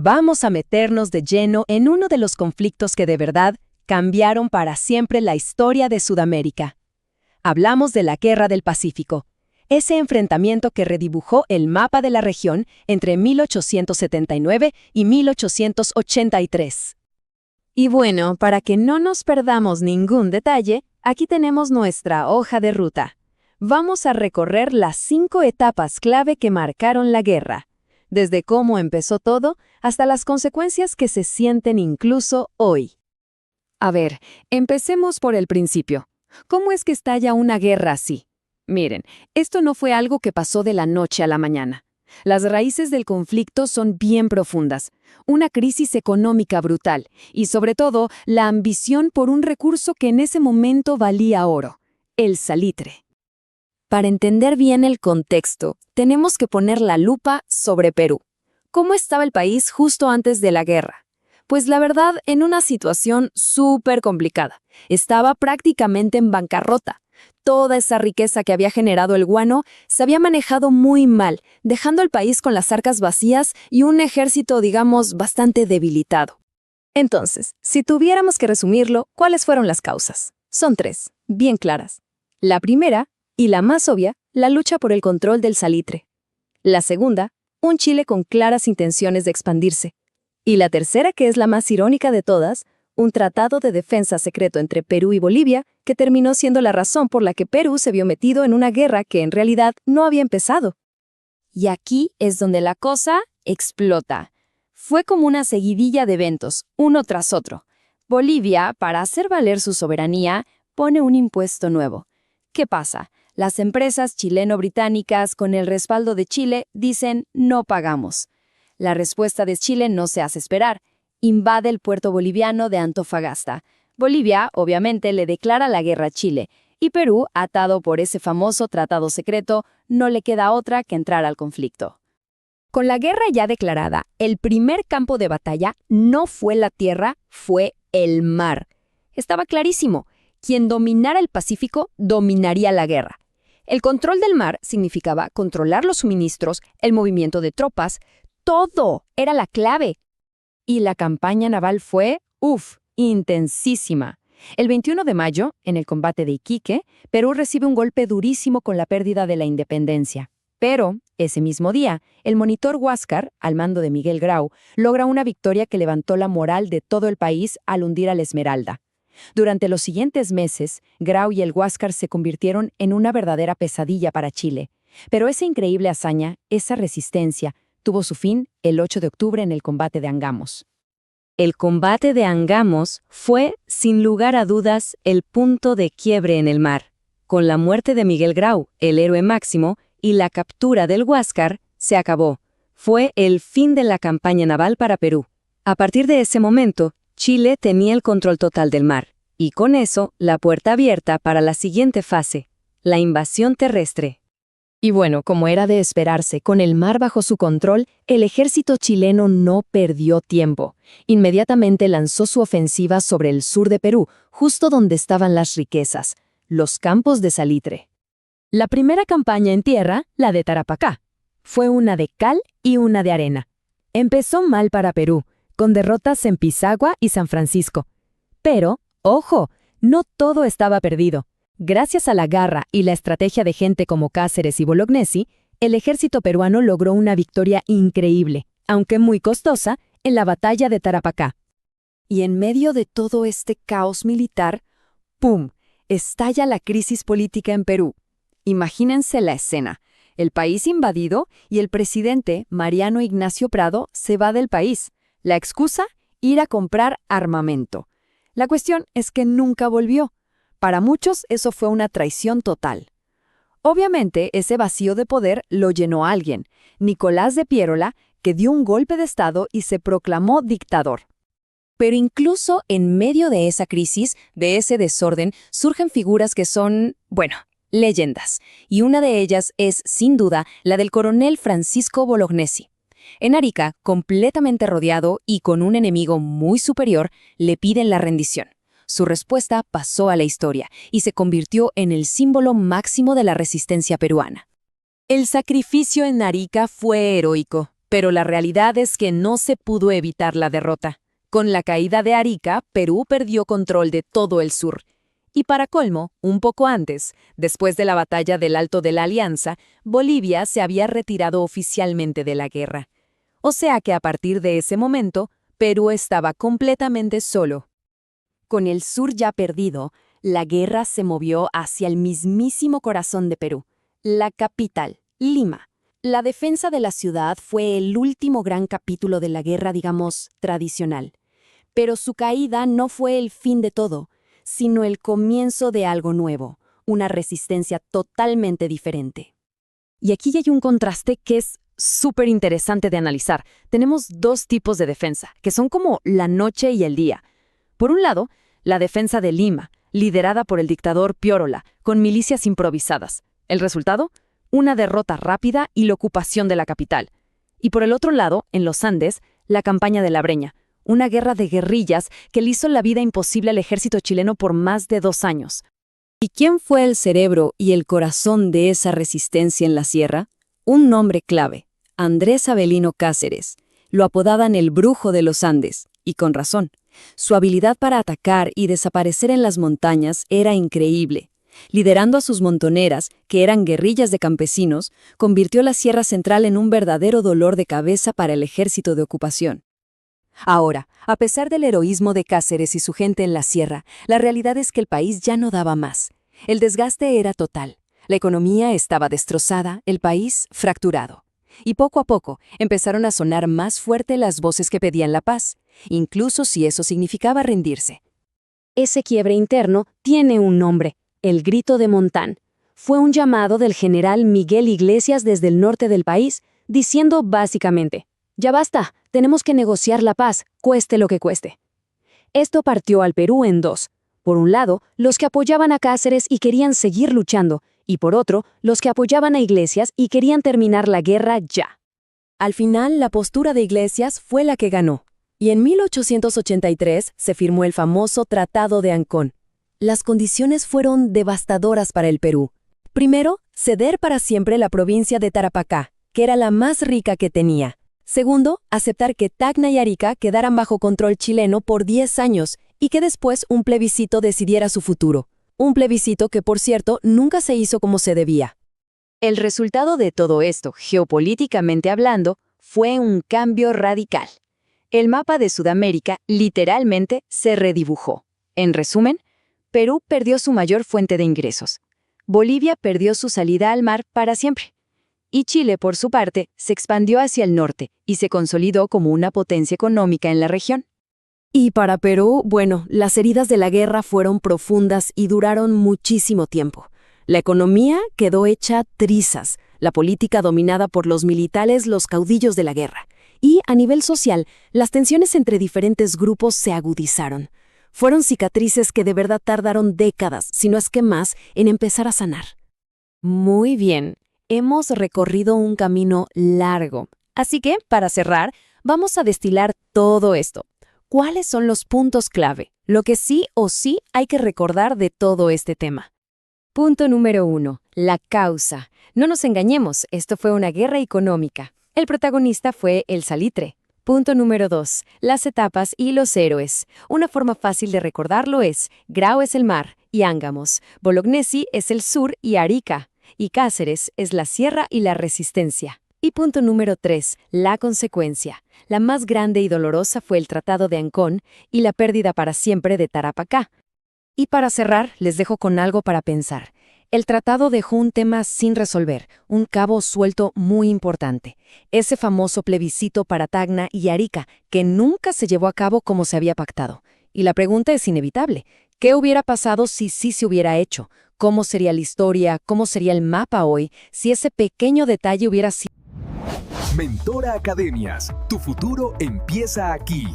Vamos a meternos de lleno en uno de los conflictos que de verdad cambiaron para siempre la historia de Sudamérica. Hablamos de la Guerra del Pacífico, ese enfrentamiento que redibujó el mapa de la región entre 1879 y 1883. Y bueno, para que no nos perdamos ningún detalle, aquí tenemos nuestra hoja de ruta. Vamos a recorrer las 5 etapas clave que marcaron la guerra, desde cómo empezó todo hasta las consecuencias que se sienten incluso hoy. A ver, empecemos por el principio. ¿Cómo es que estalla una guerra así? Miren, esto no fue algo que pasó de la noche a la mañana. Las raíces del conflicto son bien profundas, una crisis económica brutal y, sobre todo, la ambición por un recurso que en ese momento valía oro, el salitre. Para entender bien el contexto, tenemos que poner la lupa sobre Perú. ¿Cómo estaba el país justo antes de la guerra? Pues la verdad, en una situación súper complicada. Estaba prácticamente en bancarrota. Toda esa riqueza que había generado el guano se había manejado muy mal, dejando al país con las arcas vacías y un ejército, digamos, bastante debilitado. Entonces, si tuviéramos que resumirlo, ¿cuáles fueron las causas? Son 3, bien claras. La primera, y la más obvia, la lucha por el control del salitre. La segunda, un Chile con claras intenciones de expandirse. Y la tercera, que es la más irónica de todas, un tratado de defensa secreto entre Perú y Bolivia que terminó siendo la razón por la que Perú se vio metido en una guerra que en realidad no había empezado. Y aquí es donde la cosa explota. Fue como una seguidilla de eventos, uno tras otro. Bolivia, para hacer valer su soberanía, pone un impuesto nuevo. ¿Qué pasa? Las empresas chileno-británicas, con el respaldo de Chile, dicen no pagamos. La respuesta de Chile no se hace esperar. Invade el puerto boliviano de Antofagasta. Bolivia, obviamente, le declara la guerra a Chile, y Perú, atado por ese famoso tratado secreto, no le queda otra que entrar al conflicto. Con la guerra ya declarada, el primer campo de batalla no fue la tierra, fue el mar. Estaba clarísimo, quien dominara el Pacífico dominaría la guerra. El control del mar significaba controlar los suministros, el movimiento de tropas, todo era la clave. Y la campaña naval fue, intensísima. El 21 de mayo, en el combate de Iquique, Perú recibe un golpe durísimo con la pérdida de la independencia. Pero, ese mismo día, el monitor Huáscar, al mando de Miguel Grau, logra una victoria que levantó la moral de todo el país al hundir al Esmeralda. Durante los siguientes meses, Grau y el Huáscar se convirtieron en una verdadera pesadilla para Chile. Pero esa increíble hazaña, esa resistencia, tuvo su fin el 8 de octubre en el combate de Angamos. El combate de Angamos fue, sin lugar a dudas, el punto de quiebre en el mar. Con la muerte de Miguel Grau, el héroe máximo, y la captura del Huáscar, se acabó. Fue el fin de la campaña naval para Perú. A partir de ese momento, Chile tenía el control total del mar, y con eso, la puerta abierta para la siguiente fase, la invasión terrestre. Y bueno, como era de esperarse, con el mar bajo su control, el ejército chileno no perdió tiempo. Inmediatamente lanzó su ofensiva sobre el sur de Perú, justo donde estaban las riquezas, los campos de salitre. La primera campaña en tierra, la de Tarapacá, fue una de cal y una de arena. Empezó mal para Perú, con derrotas en Pisagua y San Francisco. Pero, ojo, no todo estaba perdido. Gracias a la garra y la estrategia de gente como Cáceres y Bolognesi, el ejército peruano logró una victoria increíble, aunque muy costosa, en la batalla de Tarapacá. Y en medio de todo este caos militar, ¡pum!, estalla la crisis política en Perú. Imagínense la escena. El país invadido y el presidente, Mariano Ignacio Prado, se va del país. La excusa, ir a comprar armamento. La cuestión es que nunca volvió. Para muchos eso fue una traición total. Obviamente ese vacío de poder lo llenó alguien, Nicolás de Piérola, que dio un golpe de estado y se proclamó dictador. Pero incluso en medio de esa crisis, de ese desorden, surgen figuras que son, leyendas. Y una de ellas es, sin duda, la del coronel Francisco Bolognesi. En Arica, completamente rodeado y con un enemigo muy superior, le piden la rendición. Su respuesta pasó a la historia y se convirtió en el símbolo máximo de la resistencia peruana. El sacrificio en Arica fue heroico. Pero la realidad es que no se pudo evitar la derrota. Con la caída de Arica, Perú perdió control de todo el sur. Y para colmo, un poco antes, después de la batalla del Alto de la Alianza, Bolivia se había retirado oficialmente de la guerra. O sea que a partir de ese momento, Perú estaba completamente solo. Con el sur ya perdido, la guerra se movió hacia el mismísimo corazón de Perú, la capital, Lima. La defensa de la ciudad fue el último gran capítulo de la guerra, digamos, tradicional. Pero su caída no fue el fin de todo, sino el comienzo de algo nuevo, una resistencia totalmente diferente. Y aquí hay un contraste que es súper interesante de analizar. Tenemos dos tipos de defensa, que son como la noche y el día. Por un lado, la defensa de Lima, liderada por el dictador Piórola, con milicias improvisadas. ¿El resultado? Una derrota rápida y la ocupación de la capital. Y por el otro lado, en los Andes, la campaña de la Breña, una guerra de guerrillas que le hizo la vida imposible al ejército chileno por más de 2 años. ¿Y quién fue el cerebro y el corazón de esa resistencia en la sierra? Un nombre clave, Andrés Avelino Cáceres. Lo apodaban el Brujo de los Andes, y con razón. Su habilidad para atacar y desaparecer en las montañas era increíble. Liderando a sus montoneras, que eran guerrillas de campesinos, convirtió la Sierra Central en un verdadero dolor de cabeza para el ejército de ocupación. Ahora, a pesar del heroísmo de Cáceres y su gente en la sierra, la realidad es que el país ya no daba más. El desgaste era total. La economía estaba destrozada, el país fracturado. Y poco a poco empezaron a sonar más fuerte las voces que pedían la paz, incluso si eso significaba rendirse. Ese quiebre interno tiene un nombre, el Grito de Montán. Fue un llamado del general Miguel Iglesias desde el norte del país, diciendo básicamente: «Ya basta, tenemos que negociar la paz, cueste lo que cueste». Esto partió al Perú en dos. Por un lado, los que apoyaban a Cáceres y querían seguir luchando, y por otro, los que apoyaban a Iglesias y querían terminar la guerra ya. Al final, la postura de Iglesias fue la que ganó, y en 1883 se firmó el famoso Tratado de Ancón. Las condiciones fueron devastadoras para el Perú. Primero, ceder para siempre la provincia de Tarapacá, que era la más rica que tenía. Segundo, aceptar que Tacna y Arica quedaran bajo control chileno por 10 años y que después un plebiscito decidiera su futuro. Un plebiscito que, por cierto, nunca se hizo como se debía. El resultado de todo esto, geopolíticamente hablando, fue un cambio radical. El mapa de Sudamérica literalmente se redibujó. En resumen, Perú perdió su mayor fuente de ingresos. Bolivia perdió su salida al mar para siempre. Y Chile, por su parte, se expandió hacia el norte y se consolidó como una potencia económica en la región. Y para Perú, bueno, las heridas de la guerra fueron profundas y duraron muchísimo tiempo. La economía quedó hecha trizas, la política dominada por los militares, los caudillos de la guerra. Y, a nivel social, las tensiones entre diferentes grupos se agudizaron. Fueron cicatrices que de verdad tardaron décadas, si no es que más, en empezar a sanar. Muy bien. Hemos recorrido un camino largo. Así que, para cerrar, vamos a destilar todo esto. ¿Cuáles son los puntos clave? Lo que sí o sí hay que recordar de todo este tema. Punto número 1. La causa. No nos engañemos, esto fue una guerra económica. El protagonista fue el salitre. Punto número 2. Las etapas y los héroes. Una forma fácil de recordarlo es: Grau es el mar y Ángamos, Bolognesi es el sur y Arica, y Cáceres es la sierra y la resistencia. Y punto número 3, la consecuencia. La más grande y dolorosa fue el Tratado de Ancón y la pérdida para siempre de Tarapacá. Y para cerrar, les dejo con algo para pensar. El tratado dejó un tema sin resolver, un cabo suelto muy importante. Ese famoso plebiscito para Tacna y Arica, que nunca se llevó a cabo como se había pactado. Y la pregunta es inevitable. ¿Qué hubiera pasado si sí se hubiera hecho? ¿Cómo sería la historia? ¿Cómo sería el mapa hoy si ese pequeño detalle hubiera sido? Mentora Academias, tu futuro empieza aquí.